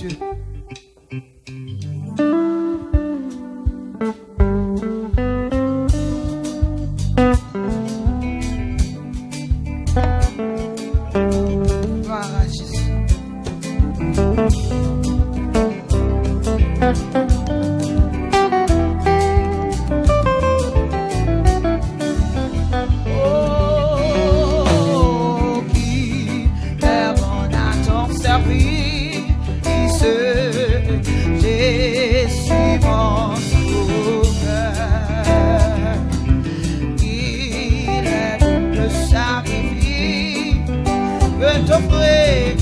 Dieu. Gloire à Jésus. Oh, qui est bon à ton service, Jésus mon sauveur. Il est le sacrifice que t'offrir.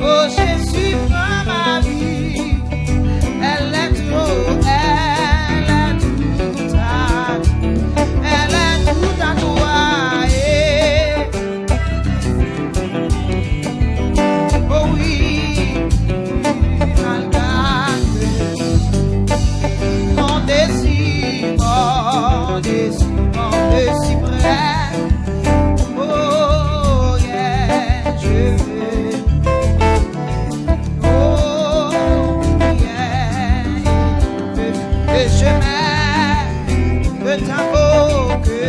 Oh Jésus, prends ma vie. Elle est tout à toi. Oh oui, malgré mon désir près. Oh yeah, je veux. Oh yeah, que je m'aime, que ta volonté.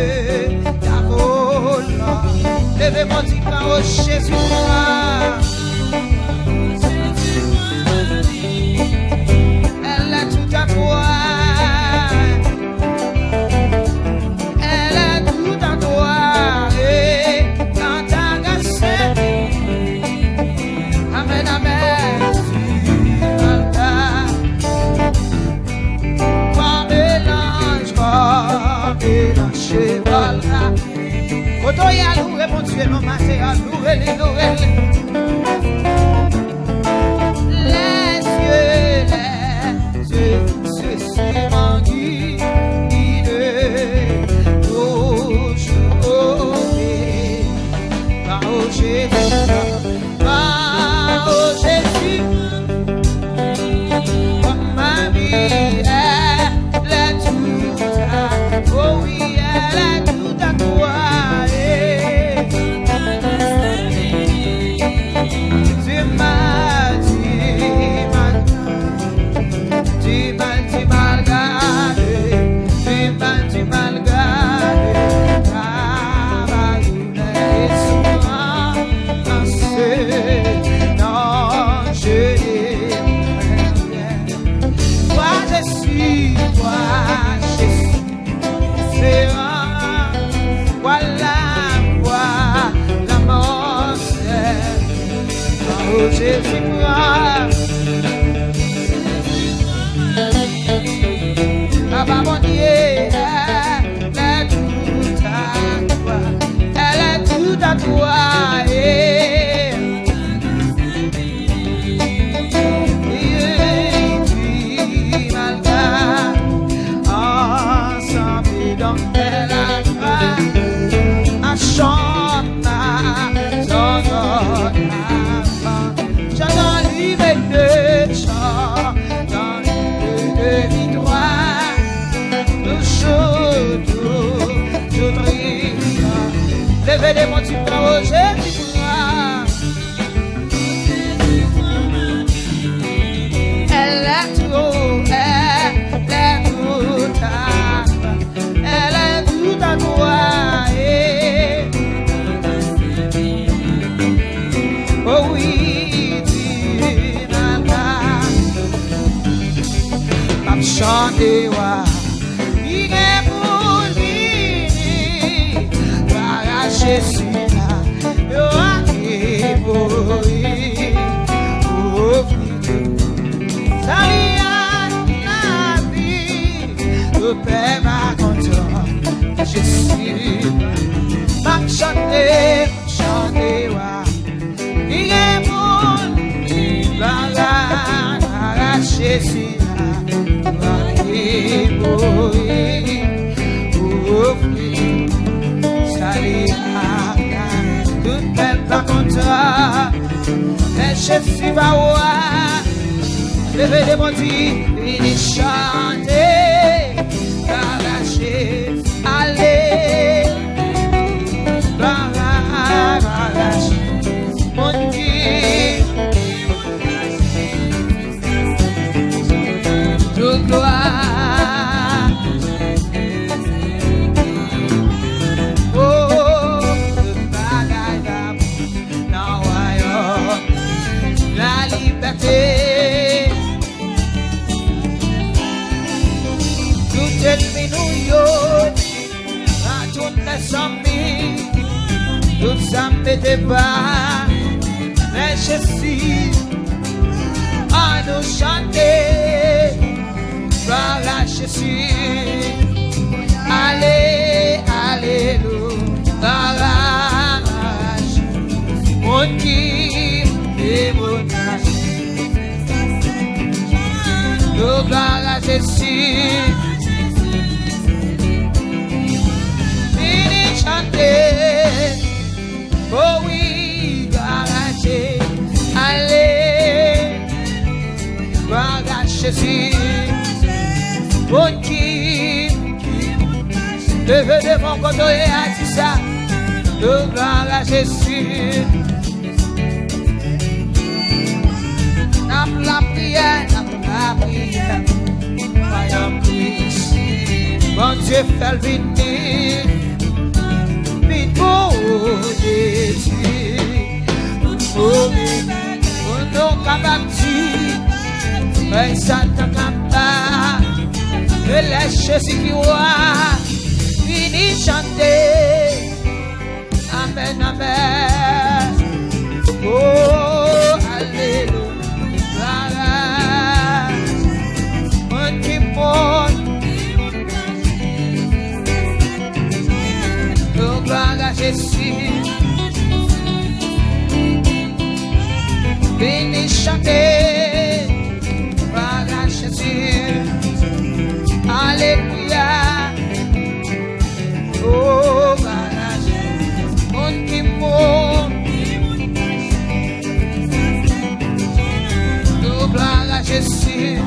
Levez mon petit pain, oh Jésus, elle est tout à toi. Elle est tout à toi. Et quand ta grâce, amen, amen, tu m'as mélange, voilà. Quand on y a loué, mon Dieu, mon matin, à louer les Noël. Les yeux, ceci m'en guide, aujourd'hui, par au Jésus, comme ma vie, elle est tout à, oh oui, elle est tout à toi. Tu m'as mal gardé, travaille souvent dans ce non, je l'ai. Toi Jésus, différent, voilà la mort, oh Jésus, Papa mon Dieu, elle est tout à toi. Elle est tout à toi. Ensemble dans elle a chanté son nom. J'entends livre de chant, dans livre de victoire. Tout levez les mots du corps, Jésus, elle est tout à toi. Oh oui, tu m'as pas chanté, il est pour lui, Jésus là, yo qui mourir, salia la vie, le Père va content, Jésus m'a chanté, il est pour la Jésus là, qui mourir, toute belle par contre, mais Jésus va voir, levez les mots, il chanter, arracher, aller, tout ça ne m'était pas. Mais je suis à nous chanter, gloire à Jésus. Allez, alléluia, gloire à Jésus. Mon Dieu et mon âge, gloire à Jésus. Fini chanter, oh oui, gloire à Jésus. Allez, gloire à Jésus. Mon Dieu, levez devant mon côté et a dit ça, gloire à Jésus. N'a la prière, voyons plus. Mon Dieu fait le venir, vite pour Jésus. On n'a qu'à bâtir, mais ça n'a pas. Et laisse Jésus qui voit, fini chanter. Amen, amen. Oh, alléluia. Mon Timon, oh, gloire à Jésus. Fini chanter, gloire à Jésus. Alléluia. Oh, mon Timon, oh, gloire à Jésus.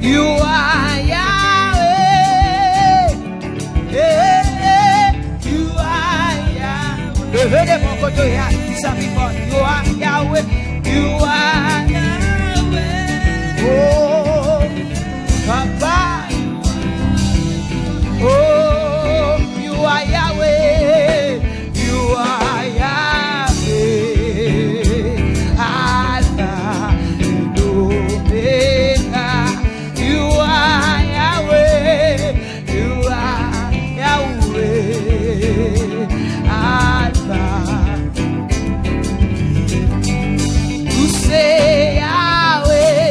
You are Yahweh. You are Yahweh. Levez de mon côté, ça fait fort. You are Yahweh. You are Yahweh. Oh, Papa. Oh, you are Yahweh. You are Yahweh. Alpha and Omega. You are Yahweh. You are Yahweh. Alpha. You say Yahweh.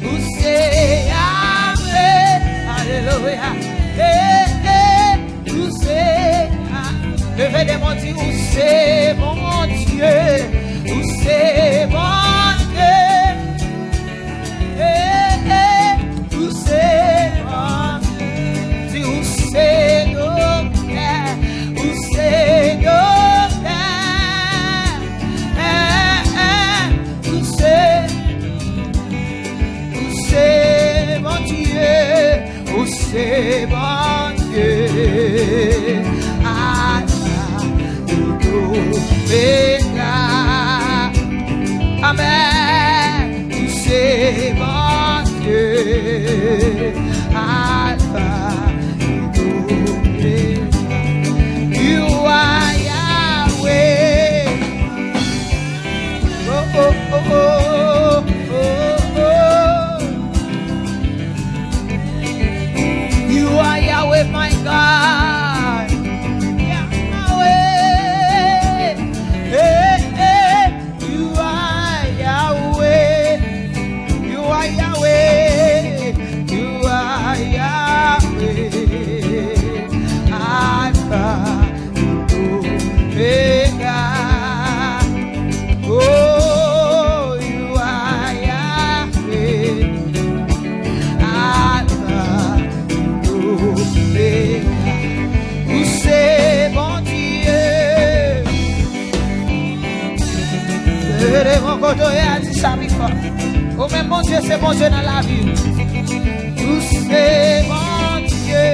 You say Yahweh. Alléluia. You say Yahweh. Levez des mots, dis, où c'est mon Dieu. Où c'est mon Dieu. Où c'est mon Dieu. Dis, où c'est nos cœurs. Où c'est nos cœurs. Où c'est mon Dieu. Où c'est mon Dieu. Alpha et Omega. Amen. Où c'est mon Dieu. Alpha et Omega. You are Yahweh. Oh, oh, oh, oh, oh, oh. You are Yahweh, my God. Yahweh. Hey, hey. You are Yahweh. You are Yahweh. You are Yahweh. Alpha and Omega. Oh, you are Yahweh. Alpha and Omega. Où c'est mon Dieu. Levez mon côté et a dit ça, mi fort. Oh, mais mon Dieu, c'est mon Dieu dans la vie. Où c'est mon Dieu.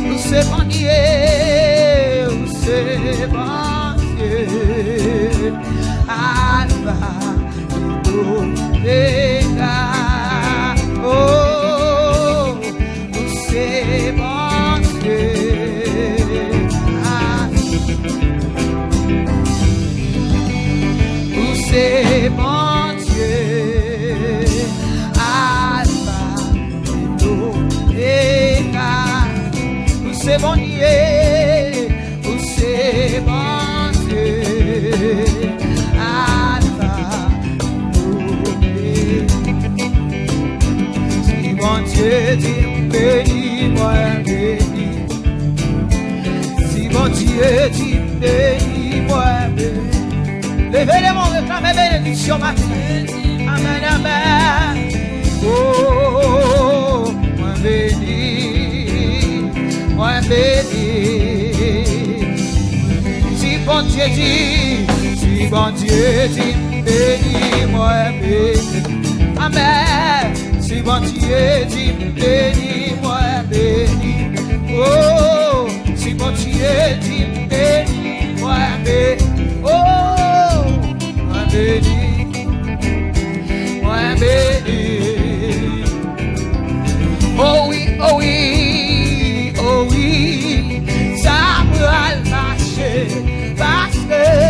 Où c'est mon Dieu. Où c'est mon Dieu. Alpha et Omega. Oh, où c'est mon Dieu. bon Dieu, ou c'est bon Dieu, Alpha, si bon Dieu dit béni, moi béni, si bon Dieu dit béni, moi béni. Levez les mains, réclamez bénédiction matin. Amen, amen. Oh, moi béni, moi béni. Si bon Dieu dit béni, moi béni. Amen. Si bon Dieu dit béni, moi béni. Oh, si bon Dieu dit béni, moi béni. Oh, moi béni, moi béni. Oh oui, oh oui, oh oui, ça va marcher, passer.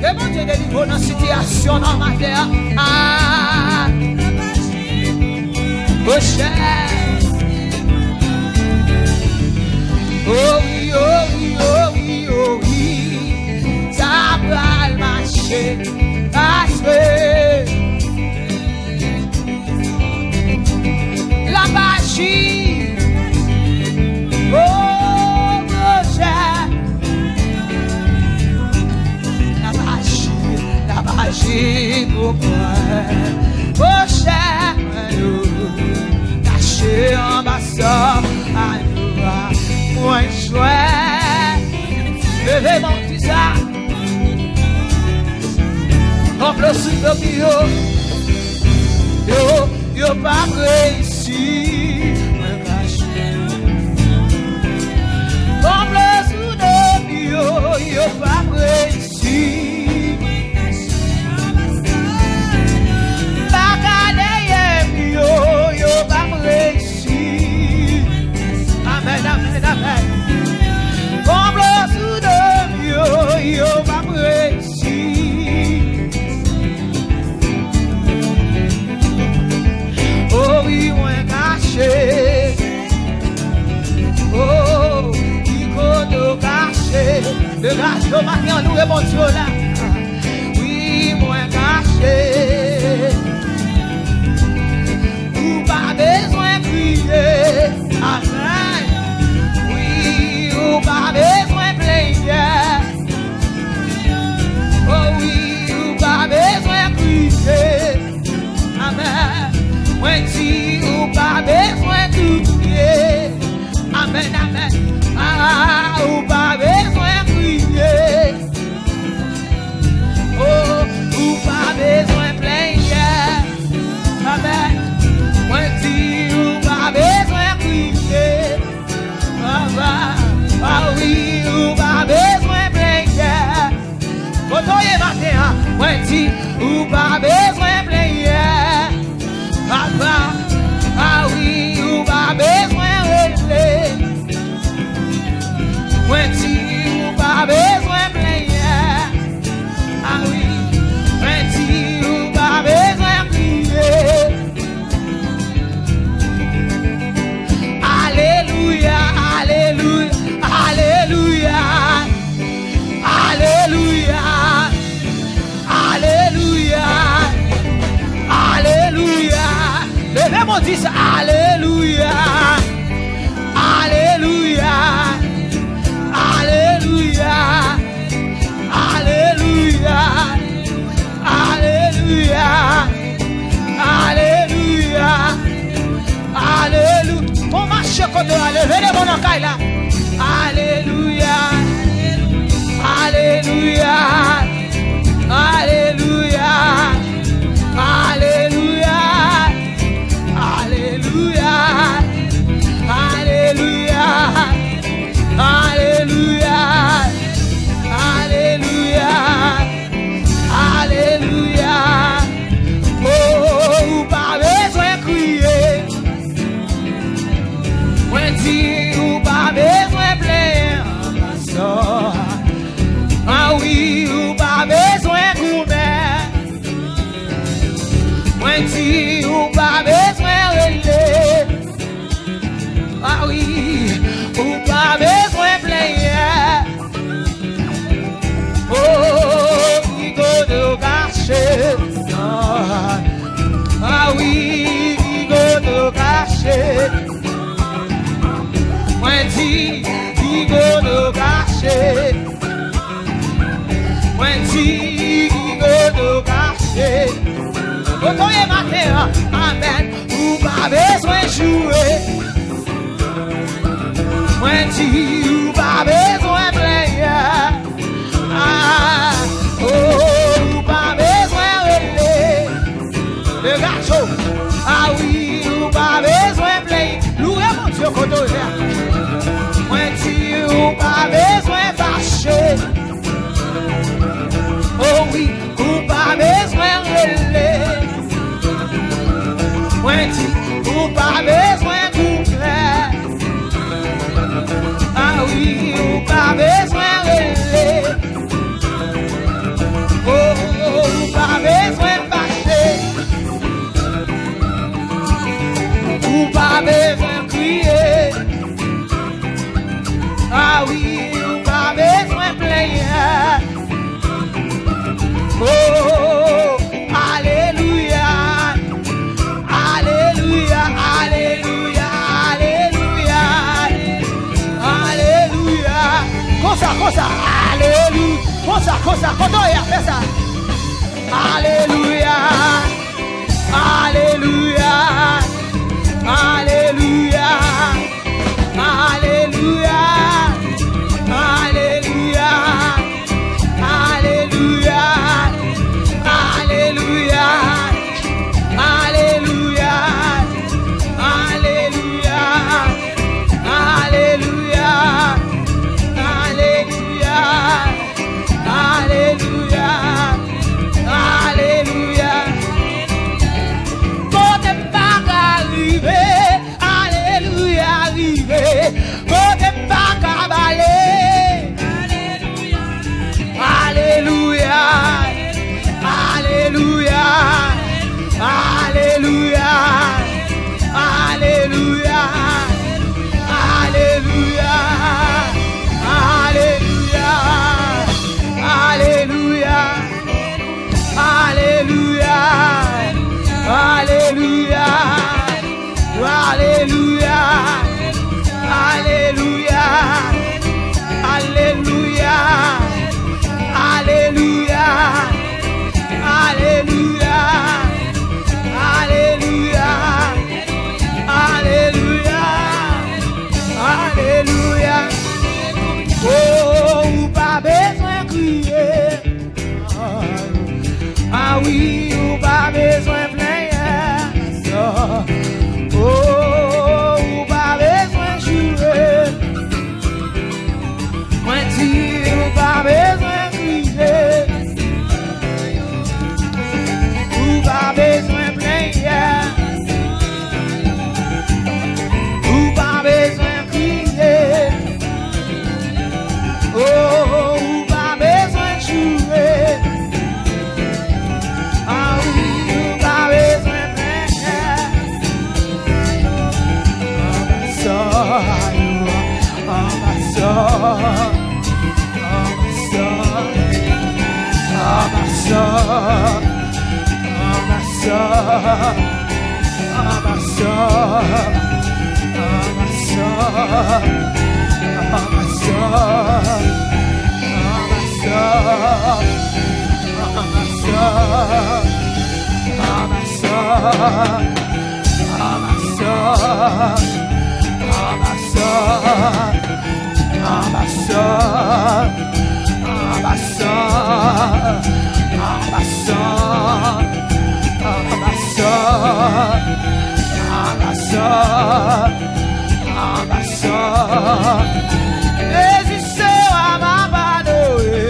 Que mon Dieu délivre dans la situation dans ma terre. Ah, oh cher. Oh oui, oh oui, oh oui, oh oui, ça va marcher, passer. La magie, oh mon cher. La magie pour moi, oh cher, caché en bas ça, à nous, moins chouette. Levez mon petit sac, comme le sud de bio, yo pas réussi, moi caché. Comme le sud de bio, yo pas réussi. Yo pas réussi. Amen, amen, amen. Comme le sous de yo pas réussi. Oh oui, moi caché. Oh, il faut caché. Le gâteau matin, nous est bon Dieu là. Oui, moi caché. Pas besoin de prier, amen. Oui, ou pas besoin de plaindre. Oh oui, ou pas besoin de prier, amen. Moi dis, ou pas besoin de prier, amen, amen. Ah, ou pas besoin de prier. Oh, ou pas besoin de plaindre, amen. Moi dis ou pas besoin de prier, ah oui ou pas besoin de plaindre. Votoyez matin, moi dis ou pas besoin de plaindre. Ah oui ou pas besoin de relever. Moi dis ou pas besoin de plaindre. Ah oui, moi dis ou pas besoin de prier. Alléluia, alléluia, alléluia, alléluia, alléluia, alléluia. Levez mon Dieu, alléluia, alléluia, alléluia, alléluia, alléluia, alléluia, alléluia. Pour marcher comme levez les bons encailles là. Alléluia, alléluia, alléluia, alléluia, alléluia, alléluia, alléluia, alléluia, alléluia. Oh, pas besoin de crier. Ou pas besoin de plaindre. marcher. Autant y matin, amen. Ou pas besoin de jouer. Moi dis, ou pas besoin de player. Ah, oh, ou pas besoin de relever. Le garçon, ah oui, ou pas besoin de player. Louez mon Dieu, quand on est. Moi dis, ou pas besoin de fâcher. Oh oui, ou pas besoin de relever. Moi dis, ou pas besoin de couvrir. Ah oui, ou pas besoin de relever. Oh, ou pas besoin de fâcher. Ou pas besoin de crier. Ah oui, ou pas besoin de player. Oh, alléluia, alléluia, alléluia, alléluia, alléluia. Comme ça, alléluia. Comme ça, quand on y a fait ça. Alléluia, alléluia, alléluia, alléluia, alléluia. Alléluia, Alléluia, Alléluia, Alléluia, Alléluia, Alléluia, Alléluia, Alléluia. Quand t'es pas arrivé, Alléluia, arrivé. Quand t'es pas cabalé, Alléluia, Alléluia, Alléluia, Alléluia, Alléluia, Alléluia, Alléluia, Alléluia, Alléluia, Alléluia, Alléluia, Alléluia. Alléluia, Alléluia, Alléluia, Alléluia, Alléluia. Oh, ou pas besoin de crier. Ah oui, ou pas besoin de player. Oh, ou pas besoin de jouer. Moi dis, ou pas besoin. Ou pas besoin de player. Ou pas besoin de crier. Oh, ou pas besoin de jouer. Ah oui, ou pas besoin de player. Oh my soul, oh my soul. Oh my soul, oh my soul, oh my soul, oh my soul, oh my soul, oh my soul, oh my soul, oh my soul, oh my soul, oh my soul, oh my soul. My son, my son, my son, my son, my son. Resistiu a Mabadoe,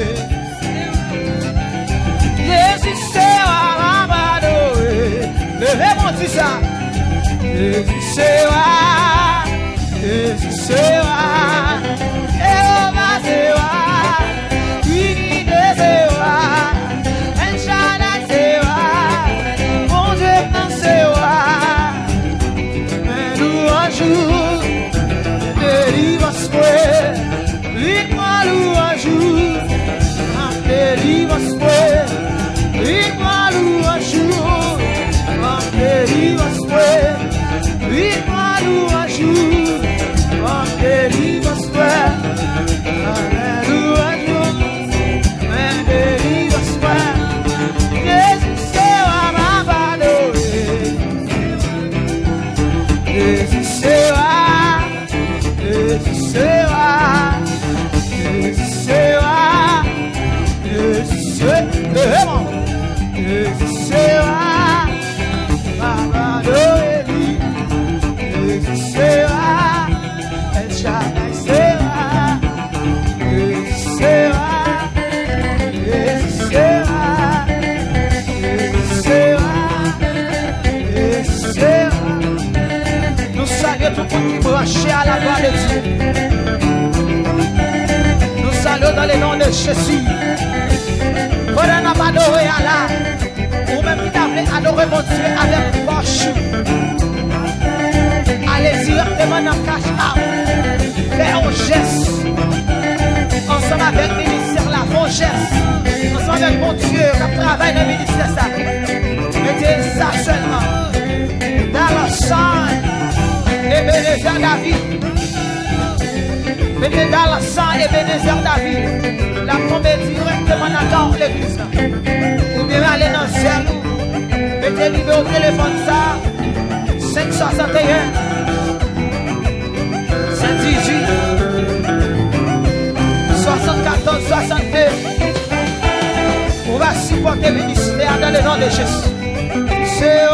resistiu a Mabadoe. Levante já, resistiu a, eu vazio a. Igual Branché à la gloire de Dieu. Nous saluons dans le nom de Jésus. Pendant nous adorer à la, ou même qui t'appelait adorer mon Dieu avec force. Allez directement dans le cache-out. Fais un geste. Ensemble avec le ministère, la bon geste. Ensemble avec mon Dieu, qui travaille dans le ministère. Ça. Mettez ça seulement. Dans le sang. Ebenezer David, mettez dans le sang Ebenezer David, la tomber directement dans l'église. Ou bien aller dans le ciel, mettez le au téléphone ça, 561 118 74 62. On va supporter le ministère dans le nom de Jésus. C'est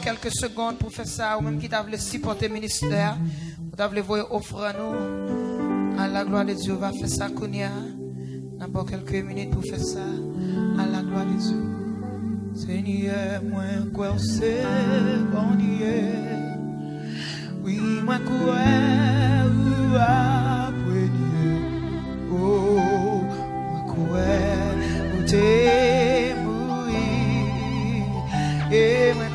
quelques secondes pour faire ça, ou même qui t'a voulu supporter le ministère, ou t'a voulu voir offre à nous, à la gloire de Dieu, va faire ça, Kounia. D'abord quelques minutes pour faire ça, à la gloire de Dieu. Seigneur, moi, quoi, c'est bon Dieu. Oui, moi, quoi, ou après Dieu. Oh, moi, quoi, ou t'es mouru. Et moi,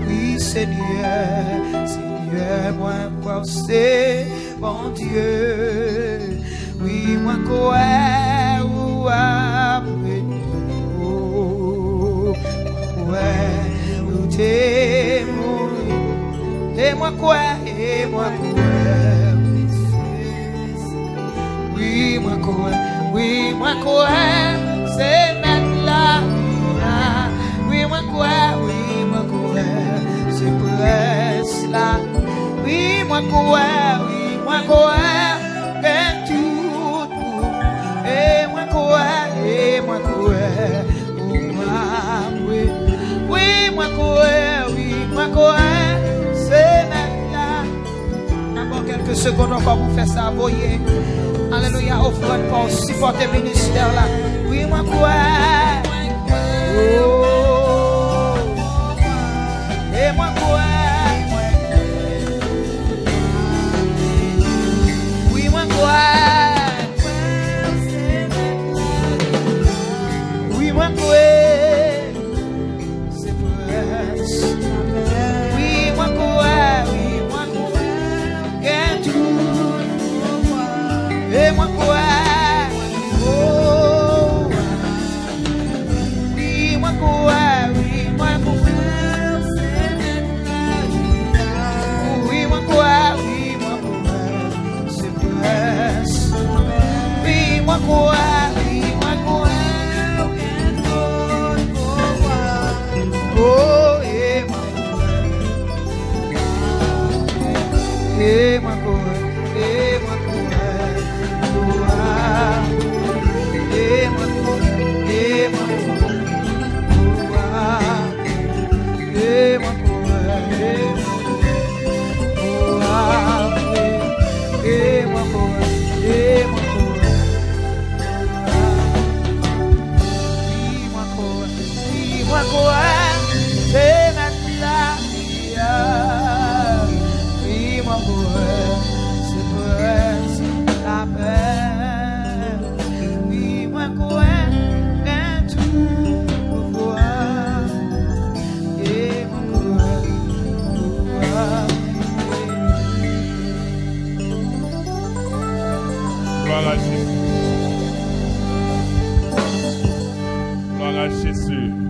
oui, Seigneur, Seigneur, moi, quoi, c'est bon Dieu. Oui, moi, quoi, ou après, oh, ouais, ou t'es mouru. Et moi, quoi, oui, moi, quoi, c'est mettre la oui, moi quoi, c'est presse là. Oui, moi quoi, gain tout pour. Et moi quoi, oui, moi quoi, c'est maintenant. D'abord quelques secondes encore pour faire ça, voyez. Alléluia, offrande pour supporter le ministère là. Oui, moi quoi. Oh, et moi quoi? Oui, moi quoi? Oui, moi quoi? C'est presse. Oui, moi quoi? Gain tout. Et moi quoi? moi quoi, c'est mettre la vie. Oui, moi quoi, c'est pour la paix. Oui, moi quoi, un tout pour quoi. Et moi quoi. Gloire à Jésus. Gloire à Jésus.